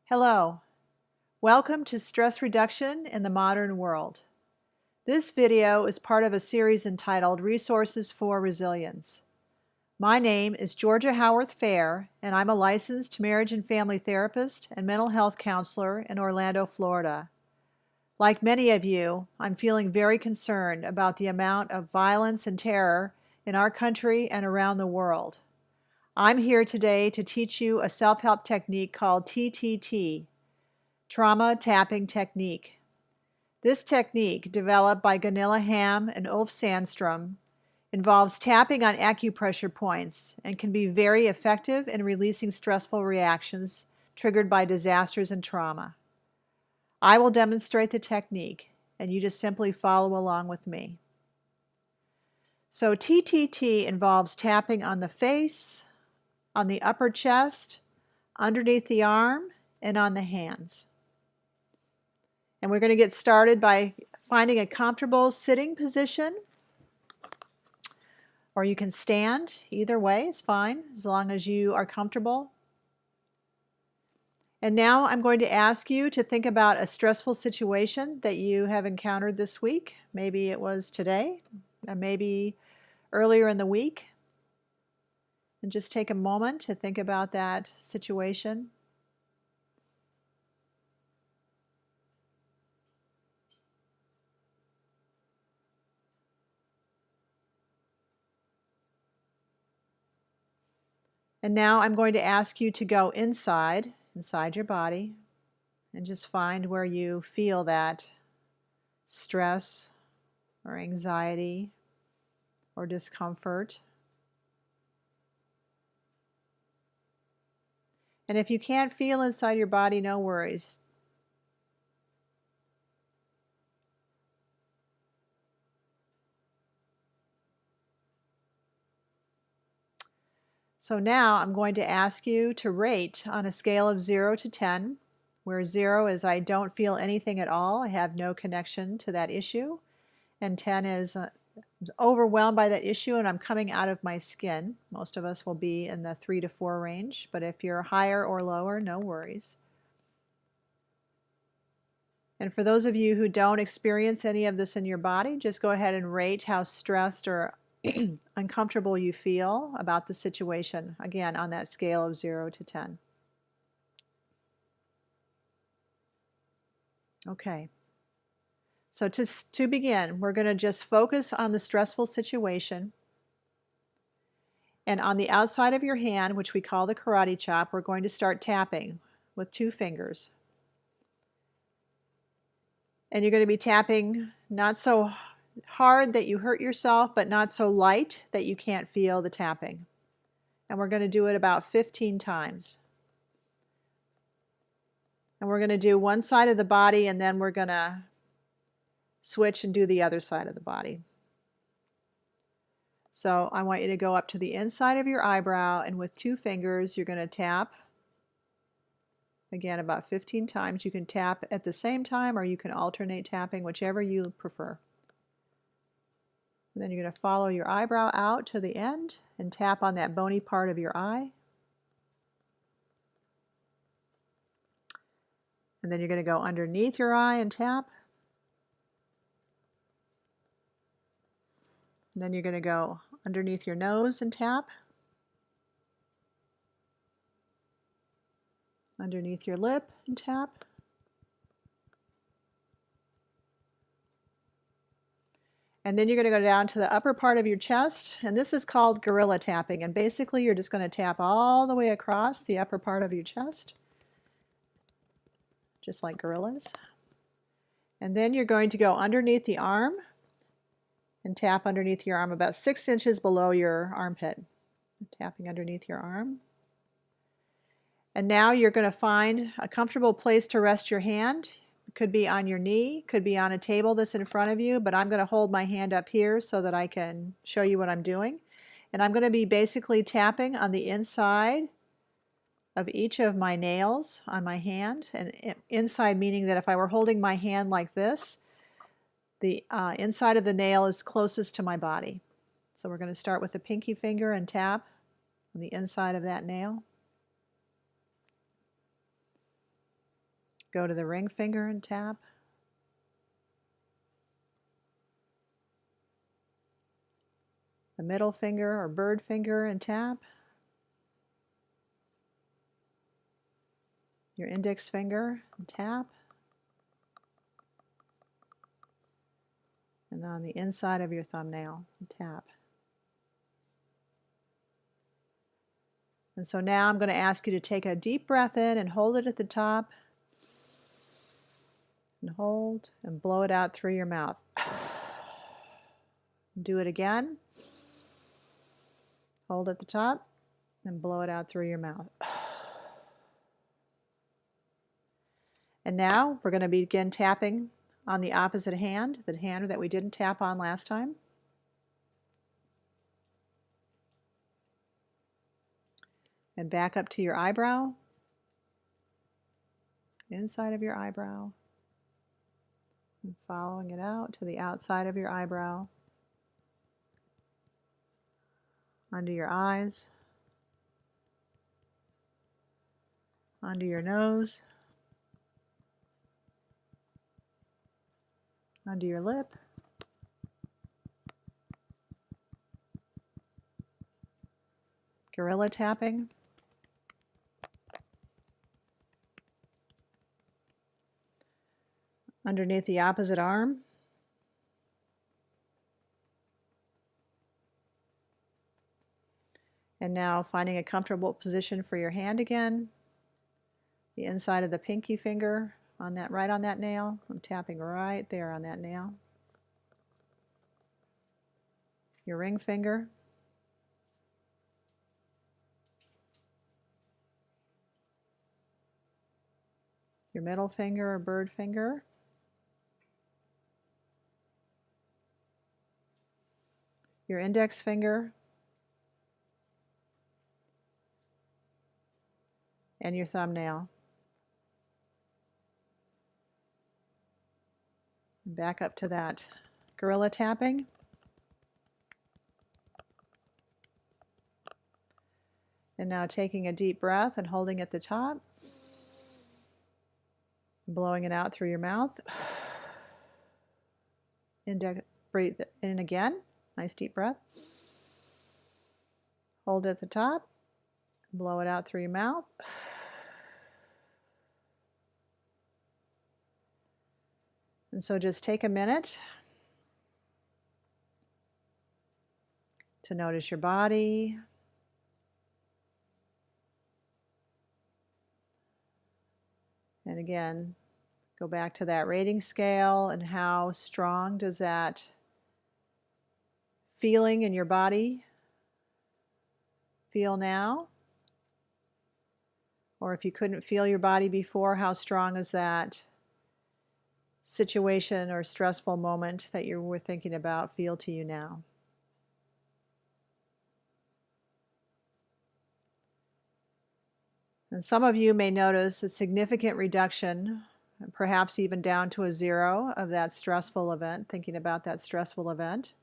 Hello, welcome to Stress Reduction in the Modern World. This video is part of a series entitled Resources for Resilience. My name is Georgia Howorth-Fair, and I'm a licensed marriage and family therapist and mental health counselor in Orlando, Florida. Like many of you, I'm feeling very concerned about the amount of violence and terror in our country and around the world. I'm here today to teach you a self-help technique called TTT, Trauma Tapping Technique. This technique, developed by Gunilla, Hamne, and Sandstrom, involves tapping on acupressure points and can be very effective in releasing stressful reactions triggered by disasters and trauma. I will demonstrate the technique, and you just simply follow along with me. So TTT involves tapping on the face, on the upper chest, underneath the arm, and on the hands. And we're going to get started by finding a comfortable sitting position, or you can stand. Either way is fine, as long as you are comfortable. And now I'm going to ask you to think about a stressful situation that you have encountered this week. Maybe it was today, maybe earlier in the week. And just take a moment to think about that situation. And now I'm going to ask you to go inside your body, and just find where you feel that stress or anxiety or discomfort. And if you can't feel inside your body, no worries. So now I'm going to ask you to rate on a scale of 0 to 10, where 0 is I don't feel anything at all, I have no connection to that issue, and 10 is I'm overwhelmed by that issue and I'm coming out of my skin. Most of us will be in the 3 to 4 range, but if you're higher or lower, no worries. And for those of you who don't experience any of this in your body, just go ahead and rate how stressed or uncomfortable you feel about the situation, again, on that scale of 0 to 10. Okay. So to begin, we're going to just focus on the stressful situation. And on the outside of your hand, which we call the karate chop, we're going to start tapping with 2 fingers. And you're going to be tapping not so hard that you hurt yourself, but not so light that you can't feel the tapping. And we're going to do it about 15 times. And we're going to do one side of the body, and then we're going to switch and do the other side of the body. So I want you to go up to the inside of your eyebrow, and with 2 fingers, you're going to tap. Again, about 15 times. You can tap at the same time, or you can alternate tapping, whichever you prefer. And then you're going to follow your eyebrow out to the end and tap on that bony part of your eye. And then you're going to go underneath your eye and tap. And then you're going to go underneath your nose and tap. Underneath your lip and tap. And then you're going to go down to the upper part of your chest, and this is called gorilla tapping. And basically you're just going to tap all the way across the upper part of your chest, just like gorillas. And then you're going to go underneath the arm and tap underneath your arm about 6 inches below your armpit. Tapping underneath your arm. And now you're going to find a comfortable place to rest your hand. It could be on your knee, could be on a table that's in front of you, but I'm going to hold my hand up here so that I can show you what I'm doing. And I'm going to be basically tapping on the inside of each of my nails on my hand. And inside meaning that if I were holding my hand like this, the inside of the nail is closest to my body. So we're going to start with the pinky finger and tap on the inside of that nail. Go to the ring finger and tap. The middle finger or bird finger and tap. Your index finger and tap. And on the inside of your thumbnail and tap. And so now I'm going to ask you to take a deep breath in and hold it at the top. And hold and blow it out through your mouth. Do it again. Hold at the top and blow it out through your mouth. And now we're going to begin tapping on the opposite hand, the hand that we didn't tap on last time. And back up to your eyebrow, inside of your eyebrow, and following it out to the outside of your eyebrow, under your eyes, under your nose, under your lip, gorilla tapping, underneath the opposite arm, and now finding a comfortable position for your hand again, the inside of the pinky finger on that, right on that nail. I'm tapping right there on that nail. Your ring finger. Your middle finger or bird finger. Your index finger. And your thumbnail. Back up to that gorilla tapping. And now taking a deep breath and holding at the top. Blowing it out through your mouth. Breathe in again. Nice deep breath. Hold at the top. Blow it out through your mouth. And so just take a minute to notice your body. And again, go back to that rating scale and how strong does that feeling in your body feel now? Or if you couldn't feel your body before, how strong is that situation or stressful moment that you were thinking about feel to you now? And some of you may notice a significant reduction, perhaps even down to a 0 of that stressful event, thinking about that stressful event.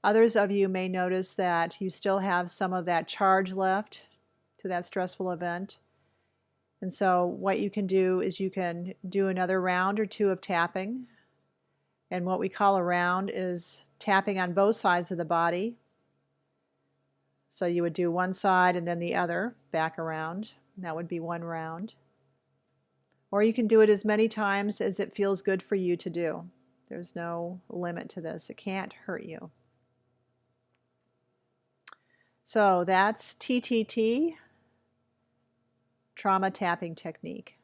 Others of you may notice that you still have some of that charge left to that stressful event. And so what you can do is you can do another round or two of tapping. And what we call a round is tapping on both sides of the body. So you would do one side and then the other back around. That would be one round. Or you can do it as many times as it feels good for you to do. There's no limit to this. It can't hurt you. So that's TTT, trauma tapping technique.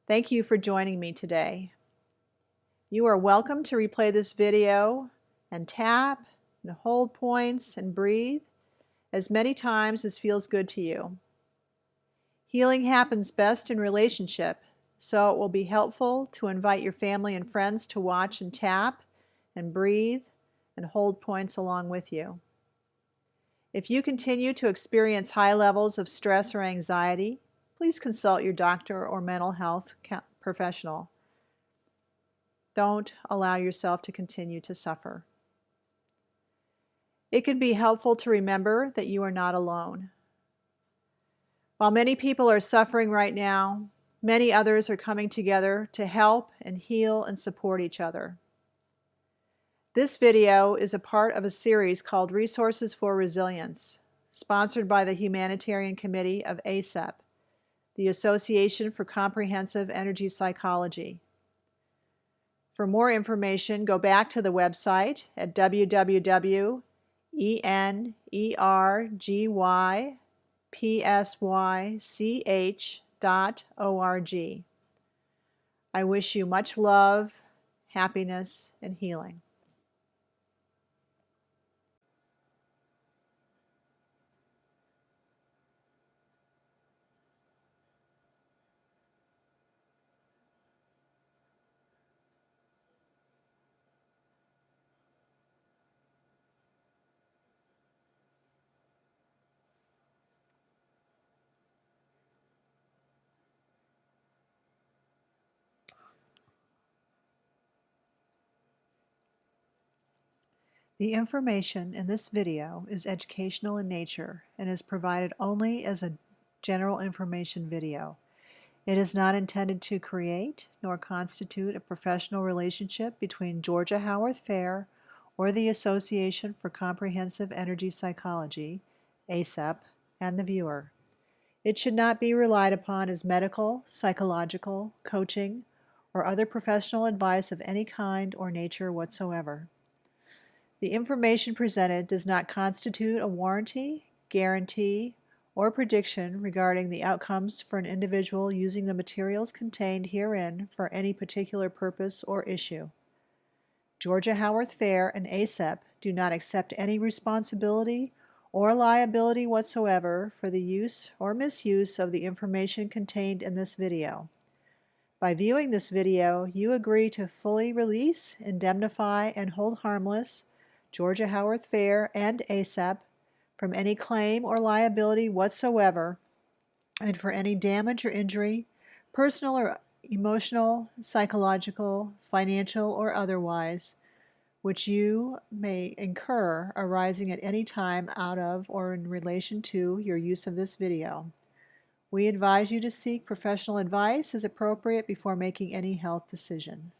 Thank you for joining me today. You are welcome to replay this video and tap and hold points and breathe as many times as feels good to you. Healing happens best in relationship, so it will be helpful to invite your family and friends to watch and tap and breathe and hold points along with you. If you continue to experience high levels of stress or anxiety, please consult your doctor or mental health professional. Don't allow yourself to continue to suffer. It can be helpful to remember that you are not alone. While many people are suffering right now, many others are coming together to help and heal and support each other. This video is a part of a series called Resources for Resilience, sponsored by the Humanitarian Committee of ASEP, the Association for Comprehensive Energy Psychology. For more information, go back to the website at www.energypsych.org. I wish you much love, happiness, and healing. The information in this video is educational in nature and is provided only as a general information video. It is not intended to create nor constitute a professional relationship between Georgia Howorth-Fair or the Association for Comprehensive Energy Psychology, ASEP, and the viewer. It should not be relied upon as medical, psychological, coaching, or other professional advice of any kind or nature whatsoever. The information presented does not constitute a warranty, guarantee, or prediction regarding the outcomes for an individual using the materials contained herein for any particular purpose or issue. Georgia Howorth-Fair and ASEP do not accept any responsibility or liability whatsoever for the use or misuse of the information contained in this video. By viewing this video, you agree to fully release, indemnify, and hold harmless Georgia Howorth-Fair and ASEP from any claim or liability whatsoever, and for any damage or injury, personal or emotional, psychological, financial, or otherwise, which you may incur arising at any time out of or in relation to your use of this video. We advise you to seek professional advice as appropriate before making any health decision.